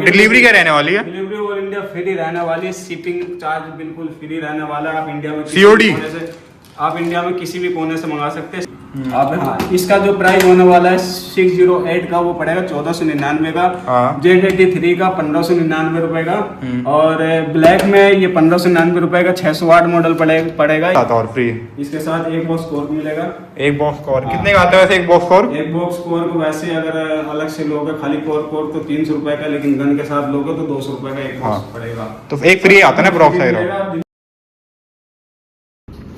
Delivery क्या रहने वाली है? डिलीवरी ऑल इंडिया फ्री रहने वाली है, शिपिंग चार्ज बिल्कुल फ्री रहने वाला है। आप इंडिया में COD? आप इंडिया में किसी भी कोने से मंगा सकते हैं आप। हाँ, इसका जो प्राइस होने वाला है 608 का वो पड़ेगा 1499 का। Z83 का 1599 रुपए का। और ब्लैक में ये 1599 रुपए का 608 मॉडल पड़ेगा और फ्री इसके साथ एक बॉक्स कोर मिलेगा। एक बॉक्स कोर कितने का आता है वैसे? एक बॉक्स कोर को वैसे अगर अलग से लोगे खाली कोर तो 300 रुपए का, लेकिन गन के साथ लोगे तो 200 रुपए का एक बॉक्स पड़ेगा। तो एक फ्री आता है ना प्रॉक्स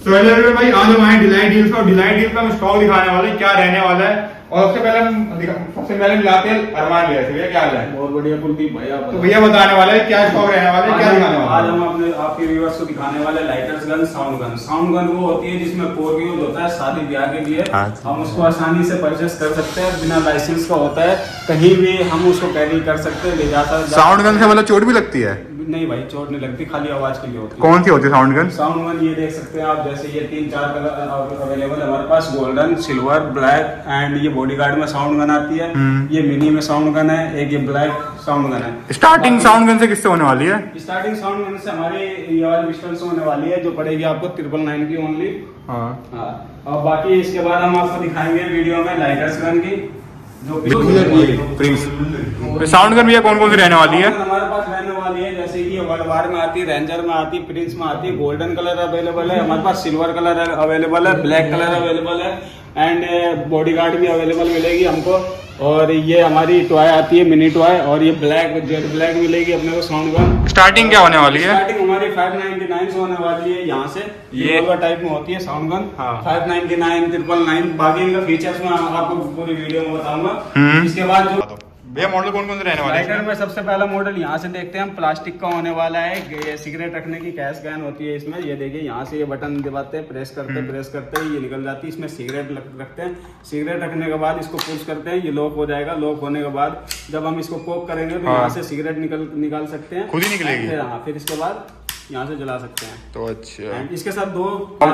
भाई। आज हम आए डिलाइट डील्स और डिलाइट डील का हम स्टॉक दिखाने वाले हैं क्या रहने वाला है। और सबसे पहले मिलाते हैं अरमान भैया से। भैया क्या हाल है? बहुत बढ़िया कुलदीप भैया। तो भैया बताने वाले हैं क्या स्टॉक रहने वाला है, क्या दिखाने वाले हैं? आज हम अपने आपके व्यूअर्स को दिखाने वाले lighters gun, sound gun. Sound gun वो होती है जिसमें कोर यूज होता है शादी ब्याह के लिए। हम उसको आसानी से परचेस कर सकते हैं, बिना लाइसेंस का होता है, कहीं भी हम उसको कैरी कर सकते हैं, ले जाता। साउंड गन से मतलब चोट भी लगती है? नहीं भाई, चोट नहीं लगती, खाली आवाज के लिए होती है। कौन सी होती है साउंड गन? साउंड गन ये देख सकते हैं आप, जैसे ये 3-4 कलर अवेलेबल है हमारे पास, गोल्डन, सिल्वर, ब्लैक एंड ये बॉडीगार्ड में साउंड गन आती है। ये मिनी में साउंड गन है, एक ये ब्लैक साउंड गन है। स्टार्टिंग साउंड गन से किससे होने वाली है? स्टार्टिंग साउंड गन से हमारे ये वाली पिस्टल से होने वाली है, जो पड़ेगी आपको 999 की ओनली। हाँ, और बाकी इसके बाद हम आपको दिखाएंगे वीडियो में लाइटर्स गन की, जो साउंड गन भैया कौन कौन सी रहने वाली है? हमारे पास रहने वाली है जैसे कि वर्ल्ड वार में आती है, रेंजर में आती है, प्रिंस में आती है, गोल्डन कलर अवेलेबल है हमारे पास, सिल्वर कलर अवेलेबल है, ब्लैक कलर अवेलेबल है एंड बॉडीगार्ड भी अवेलेबल मिलेगी हमको। और ये हमारी टॉय आती है, मिनी टॉय, और ये ब्लैक जेट ब्लैक मिलेगी अपने को साउंड गन। स्टार्टिंग क्या होने वाली है? स्टार्टिंग हमारी 599 से होने वाली है यहाँ से। ये टाइप में होती है साउंड गन। 599, 999। बाकी इनका फीचर्स में आपको पूरी वीडियो में बताऊंगा। इसके बाद जो भैया मॉडल कौन कौन से रहने वाले हैं? लाइटर में सबसे पहला मॉडल यहाँ से देखते हैं हम, प्लास्टिक का होने वाला है। ये सिगरेट रखने की कैश गैन होती है इसमें। ये देखिए यहाँ से ये बटन दबाते हैं, प्रेस करते हैं, ये निकल जाती है। इसमें सिगरेट रखते हैं, सिगरेट रखने के बाद इसको पुश करते हैं, ये लॉक हो जाएगा। लॉक होने के बाद जब हम इसको पोक करेंगे तो यहाँ से सिगरेट निकाल सकते हैं, खुद ही निकलेगी। हाँ, फिर इसके बाद यहाँ से जला सकते हैं। तो अच्छा, इसके साथ दो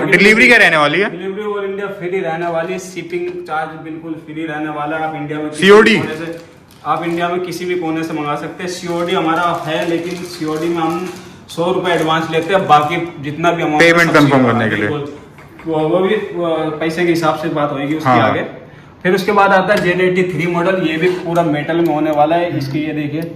डिलीवरी क्या रहने वाली है? डिलीवरी ऑल इंडिया फ्री रहने वाली है, शिपिंग चार्ज बिल्कुल फ्री रहने वाला है। आप इंडिया में COD? आप इंडिया में किसी भी कोने से मंगा सकते हैं। COD हमारा है, लेकिन COD में हम 100 रुपए एडवांस लेते हैं, बाकी जितना भी अमाउंट पेमेंट कंफर्म करने के लिए वो भी पैसे के हिसाब से बात होगी उसके आगे। फिर उसके बाद आता है Z83 मॉडल, ये भी पूरा मेटल में होने वाला है। इसकी ये देखिए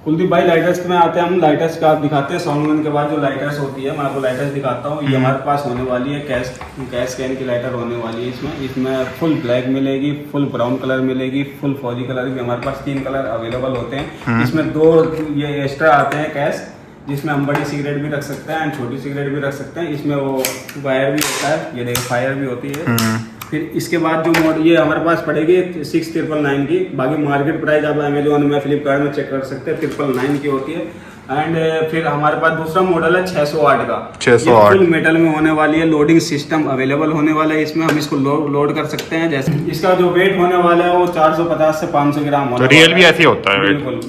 कुलदीप भाई, लाइटर्स में आते हैं हम। लाइटर्स का दिखाते हैं, साउंड गन के बाद जो लाइटर्स होती है मैं आपको लाइटर्स दिखाता हूँ। ये हमारे पास होने वाली है कैश कैन की लाइटर होने वाली है इसमें फुल ब्लैक मिलेगी, फुल ब्राउन कलर मिलेगी, फुल फौजी कलर भी। हमारे पास 3 कलर अवेलेबल होते हैं। इसमें 2 ये एक्स्ट्रा आते हैं कैश, जिसमें हम बड़ी सिगरेट भी रख सकते हैं एंड छोटी सिगरेट भी रख सकते हैं। इसमें वो वायर भी होता है, ये देखिए फायर भी होती है। फिर इसके बाद जो मॉडल ये हमारे पास पड़ेगी 6999 की। बाकी मार्केट प्राइस आप अमेजोन में, फ्लिपकार्ट में चेक कर सकते हैं, 999 की होती है। एंड फिर हमारे पास दूसरा मॉडल है 608 का। 608 फुल मेटल में होने वाली है, लोडिंग सिस्टम अवेलेबल होने वाला है इसमें। हम इसको लोड कर सकते हैं। जैसे इसका जो वेट होने वाला है वो 450 से 500 ग्राम होता है। रियल भी ऐसे होता है? बिल्कुल,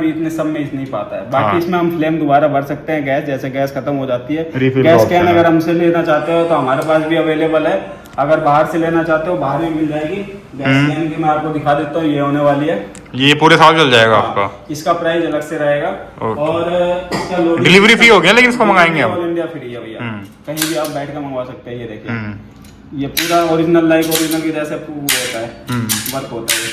इतने सब में नहीं पाता है। बाकी इसमें हम फ्लेम दोबारा भर सकते हैं गैस, जैसे गैस खत्म हो जाती है। गैस कैन अगर हमसे लेना चाहते हो तो हमारे पास भी अवेलेबल है। अगर बाहर से लेना चाहते हो बाहर भी मिल जाएगी। गैस कैन की मैं आपको दिखा देता हूँ, ये होने वाली है। ये पूरे साल चल जाएगा आपका? इसका प्राइस अलग से रहेगा। और इसका डिलीवरी फी हो गया, लेकिन इसको मंगाएंगे हम। ऑल इंडिया फ्री है भैया, कहीं भी आप बैठ कर मंगवा सकते हैं। ये देखिए ये पूरा ओरिजिनल ओरिजिनल की जैसे होता है, वर्क होता है।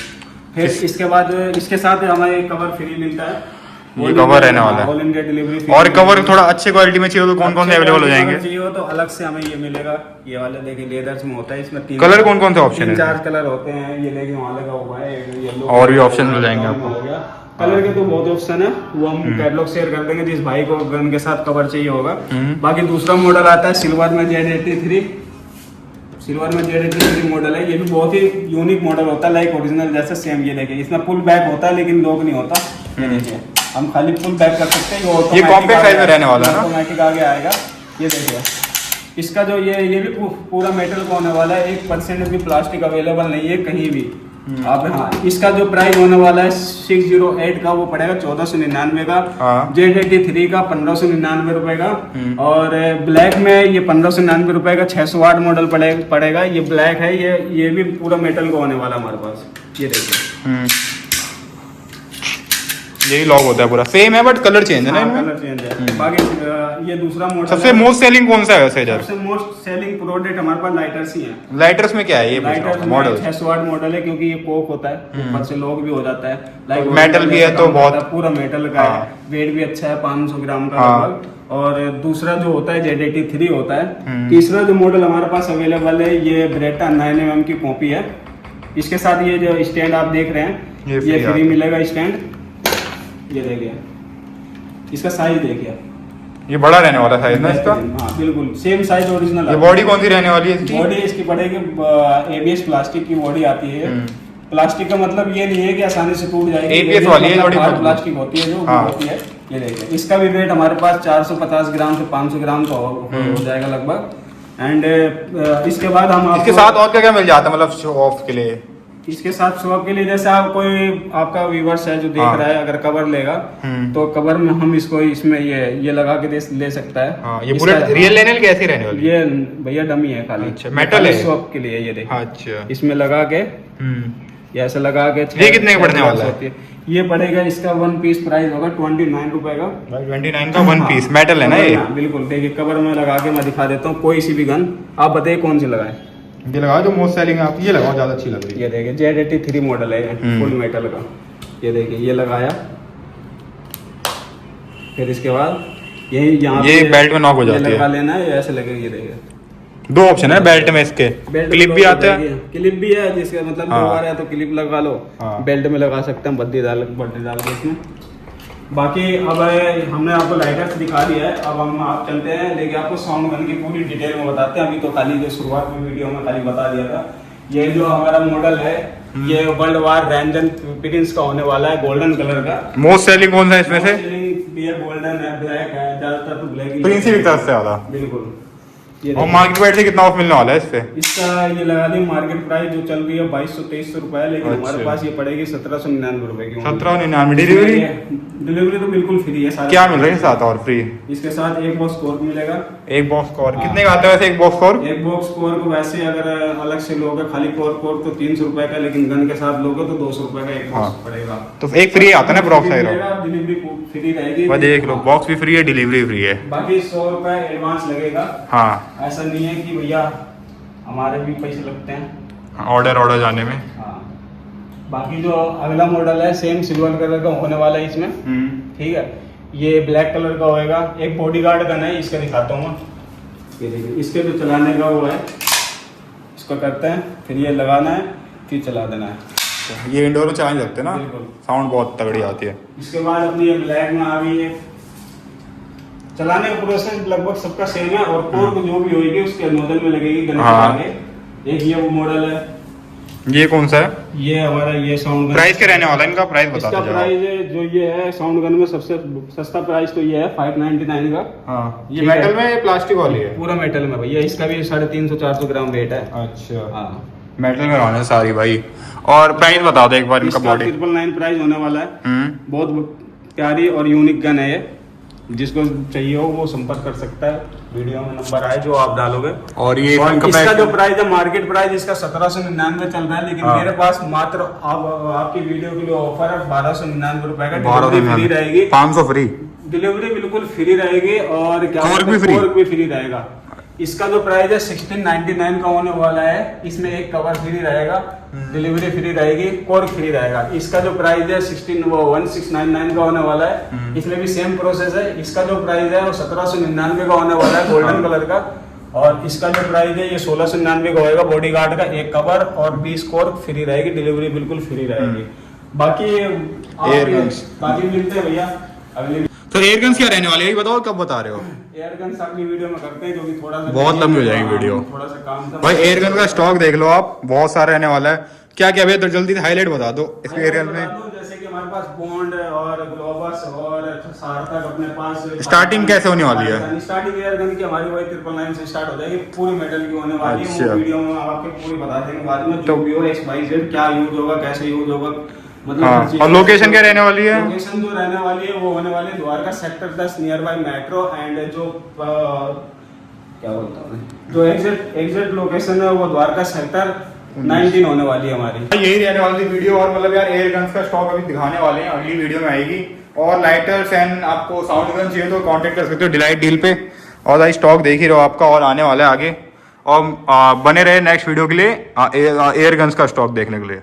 फिर इसके बाद इसके साथ हमें एक कवर फ्री मिलता है। ये कवर रहने वाला है, ऑल इंडिया डिलीवरी। और कवर थोड़ा अच्छे क्वालिटी में चाहिए तो कौन कौन से अवेलेबल हो जाएंगे? चाहिए हो तो अलग से हमें ये मिलेगा। ये वाला देखिए लेदर्स में होता है, इसमें 3 कलर कौन कौन से ऑप्शन है? 4 कलर होते हैं। ये देखिए वहाँ लगा हुआ है येलो, और भी ऑप्शन मिल जाएंगे आपको। कलर के तो बहुत ऑप्शन है, वो हम कैटलॉग शेयर कर देंगे जिस भाई को गन के साथ कवर चाहिए होगा। बाकी दूसरा मॉडल आता है सिल्वर में Z83। सिल्वर में Z83 मॉडल है, ये भी बहुत ही यूनिक मॉडल होता है, लाइक ओरिजिनल जैसे सेम। ये देखिए इसमें फुल बैक होता है लेकिन लॉक नहीं होता। ये देखिए हम खाली फुल बैक कर सकते हैं। ये कॉम्पैक्ट साइज में रहने वाला है ना? ऑटोमेटिक आगे आएगा। ये देखिए इसका जो ये भी पूरा मेटल का होने वाला है। 1% भी प्लास्टिक अवेलेबल नहीं है कहीं भी आप। हाँ, इसका जो प्राइस होने वाला है 608 का वो पड़ेगा 1499 का। Z83 का 1599 रुपए का। और ब्लैक में ये 1599 रुपए का 608 मॉडल पड़ेगा। ये ब्लैक है, ये भी पूरा मेटल का होने वाला हमारे पास। ये देखिए यही लॉक होता है पूरा, सेम है बट कलर चेंज है ना इनमें। कलर चेंज है। बाकी ये दूसरा मॉडल सबसे मोस्ट सेलिंग कौन सा है वैसे इधर? सबसे मोस्ट सेलिंग प्रोडक्ट हमारे पास लाइटर्स ही हैं। लाइटर्स में क्या है ये लाइटर्स मॉडल? 600 वाट मॉडल है, क्योंकि ये कोक होता है, ऊपर से लॉक भी हो जाता है, लाइक मेटल भी है तो बहुत पूरा मेटल का है, वेट भी अच्छा है 500 ग्राम का लगभग। और दूसरा जो होता है Z83 होता है। तीसरा जो मॉडल हमारे पास अवेलेबल है ये ब्रेटा 9mm की कॉपी है। इसके साथ ये जो स्टैंड आप देख रहे हैं ये फ्री मिलेगा स्टैंड। ये देखिए इसका साइज देखिए, ये बड़ा रहने वाला साइज ना इसका? हाँ बिल्कुल सेम साइज ओरिजिनल। ये बॉडी कौन सी रहने वाली है इसकी? बॉडी इसकी पड़ेगी ABS प्लास्टिक की बॉडी आती है। प्लास्टिक का मतलब ये नहीं है कि आसानी से टूट जाएगी, ABS वाली है, थोड़ी प्लास्टिक होती है जो होती है। ये देखिए इसका भी वेट हमारे पास 450 ग्राम से 500 ग्राम का हो जाएगा लगभग। एंड इसके बाद हम इसके साथ और क्या क्या मिल जाता है मतलब शो ऑफ के लिए? इसके साथ शो ऑफ के लिए जैसे आप कोई आपका व्यूवर्स है जो देख रहा है, अगर कवर लेगा तो कवर में हम इसको इसमें ये लगा के ले सकता है। ये पूरे रियल लेने कैसी रहने वाली? ये भैया डमी है खाली। अच्छा, मेटल है शो ऑफ के लिए। ये देखिए अच्छा, इसमें लगा के ये ऐसे लगा के ये कितने का पड़ने वाला है? ये पड़ेगा इसका 1 पीस प्राइस होगा 29 रुपए का। 29 का 1 पीस मेटल है ना ये? बिल्कुल। देखिए कवर में लगा के मैं दिखा देता हूँ, कोई सी भी गन आप बताइए कौन सी लगाए। ये लगाओ जो मोस्ट सेलिंग है, आप ये लगाओ, ज्यादा अच्छी लग रही है। ये देखिए Z83 मॉडल है फुल मेटल का। ये देखिए ये लगाया, फिर इसके बाद यही यहाँ ये बेल्ट में नॉक हो जाती है, लगा लेना है, ऐसे लगेगा। ये देखिए 2 ऑप्शन है बेल्ट में इसके, क्लिप भी आता है, क्लिप भी है जिसका मतलब दो बार है तो क्लिप लगा लो, बेल्ट में लगा सकते हैं बद्दी डाल के इसमें। बाकी अब हमने आपको लाइटर्स दिखा दिया है, अब हम आप चलते हैं लेके आपको साउंड गन की पूरी डिटेल में बताते हैं। अभी तो खाली जो शुरुआत में वीडियो में खाली बता दिया था। ये जो हमारा मॉडल है ये वर्ल्ड वार रेंजन प्रिंस का होने वाला है, गोल्डन कलर का। मोस्ट सेलिंग कौन सा है इसमें से? गोल्डन है, ब्लैक है, ज्यादातर तो ब्लैक ही प्रिंस की तरफ से ज्यादा। बिल्कुल। और मार्केट प्राइस से कितना ऑफ मिलने वाला है इस पे? इसका ये लगा दी मार्केट प्राइस जो चल रही है 2200-2300 रुपए है, लेकिन हमारे पास ये पड़ेगी 1799 रुपए की। 1799। डिलीवरी तो बिल्कुल फ्री है। क्या मिल रहा है साथ और फ्री? इसके साथ एक बॉक्स कॉर्क मिलेगा। एक बॉक्स कॉर्क कितने का आता है वैसे एक बॉक्स कॉर्क? एक बॉक्स कॉर्क वैसे अगर अलग से लोगे खाली कॉर्क तो 300 रुपए का, लेकिन गन के साथ लोगे तो 200 रुपए का एक बॉक्स पड़ेगा। तो एक फ्री आता है ना बॉक्स? डिलीवरी फ्री रहेगी। देख लो बॉक्स भी फ्री है, डिलीवरी फ्री है। बाकी 100 रुपए एडवांस लगेगा। हाँ ऐसा नहीं है कि भैया हमारे भी पैसे लगते हैं ऑर्डर जाने में। हाँ। बाकी जो अगला मॉडल है सेम सिल्वर कलर का होने वाला है इसमें। ठीक है, ये ब्लैक कलर का होएगा। एक बॉडीगार्ड गन है, इसका दिखाता हूँ मैं। ये देखिए इसके जो चलाने का वो है, इसको करते हैं, फिर ये लगाना है, फिर चला देना है। ये इंडोर में चला नहीं सकते ना, बिल्कुल। साउंड बहुत तगड़ी आती है। इसके बाद अपनी ये ब्लैक में आ गई है। चलाने का प्रोसेस लगभग सबका सेम है, और कोर जो भी होगी उसके नोजल में लगेगी गन के आगे। एक ये वो मॉडल है। ये कौन सा है? ये हमारा ये साउंड गन। प्राइस क्या रहने वाला है इनका? प्राइस बता दो। इसका प्राइस जो ये है साउंड गन में सबसे सस्ता प्राइस तो ये है 599 का। हाँ, ये मेटल में प्लास्टिक वाली है? पूरा मेटल में भैया। इसका भी 350-400 ग्राम वेट है। अच्छा हाँ, मेटल में रहने सारी भाई। और प्राइस बता दो एक बार इनका। बॉडी 999 प्राइस होने वाला है। बहुत प्यारी और यूनिक गन है ये, जिसको चाहिए हो वो संपर्क कर सकता है। वीडियो में नंबर आए जो आप डालोगे। और ये इसका जो प्राइस है मार्केट प्राइस इसका 1799 चल रहा है, लेकिन मेरे पास मात्र आपकी वीडियो के लिए ऑफर है 1299 रुपए का। डिलीवरी फ्री रहेगी, 500 फ्री डिलीवरी बिल्कुल फ्री रहेगी। और क्या कोर्क भी फ्री रहेगा। इसका जो प्राइस है 1699 का होने वाला है। इसमें एक कवर फ्री रहेगा, डिलीवरी फ्री रहेगी, कोर्क फ्री रहेगा। इसका जो प्राइस है 1699 का होने वाला है। इसमें भी सेम प्रोसेस है। इसका जो प्राइस है वो 1799 का होने वाला है, गोल्डन कलर का। और इसका जो प्राइस है ये 1699 का होगा। बॉडीगार्ड का एक कवर और 20 कोर्क फ्री रहेगी, डिलीवरी बिल्कुल फ्री रहेगी। बाकी मिलते हैं भैया अगली। तो एयरगन्स क्या रहने वाली है बताओ, कब बता रहे हो? एयरगन्स अगली वीडियो में करते हैं, क्योंकि थोड़ा सा बहुत लंबी हो जाएगी वीडियो। थोड़ा सा काम था भाई। एयरगन का स्टॉक देख लो आप, बहुत सारा रहने वाला है। क्या क्या भैया जल्दी से हाईलाइट बता दो इसके एरियल में। जैसे कि हमारे पास बॉन्ड और ग्लोबस और सार्थक अपने पास। स्टार्टिंग कैसे होने वाली है? स्टार्टिंग एयरगन की हमारी वही 999 से स्टार्ट हो जाएगी, पूरी मेटल की होने वाली है। वो वीडियो में आपको पूरी बता देंगे बाद में, जो भी हो XYZ क्या यूज होगा, कैसे यूज होगा, मतलब। हाँ। और लोकेशन क्या रहने वाली है? लोकेशन जो रहने वाली है वो होने वाली है Dwarka sector 10 near by metro. And जो क्या बोलता हूँ जो एग्जैक्ट लोकेशन है वो द्वारका सेक्टर 19 होने वाली है हमारी। यही रहने वाली वीडियो, और मतलब यार एयर गन्स का स्टॉक अभी दिखाने वाले हैं, अगली वीडियो में आएगी। और लाइटर्स एंड आपको साउंड गन चाहिए तो कांटेक्ट कर सकते हो डिलाइट डील पे। और भाई स्टॉक देख ही रहो आपका, और आने वाला है आगे। और बने रहे नेक्स्ट वीडियो के लिए एयर गन्स का स्टॉक देखने के लिए।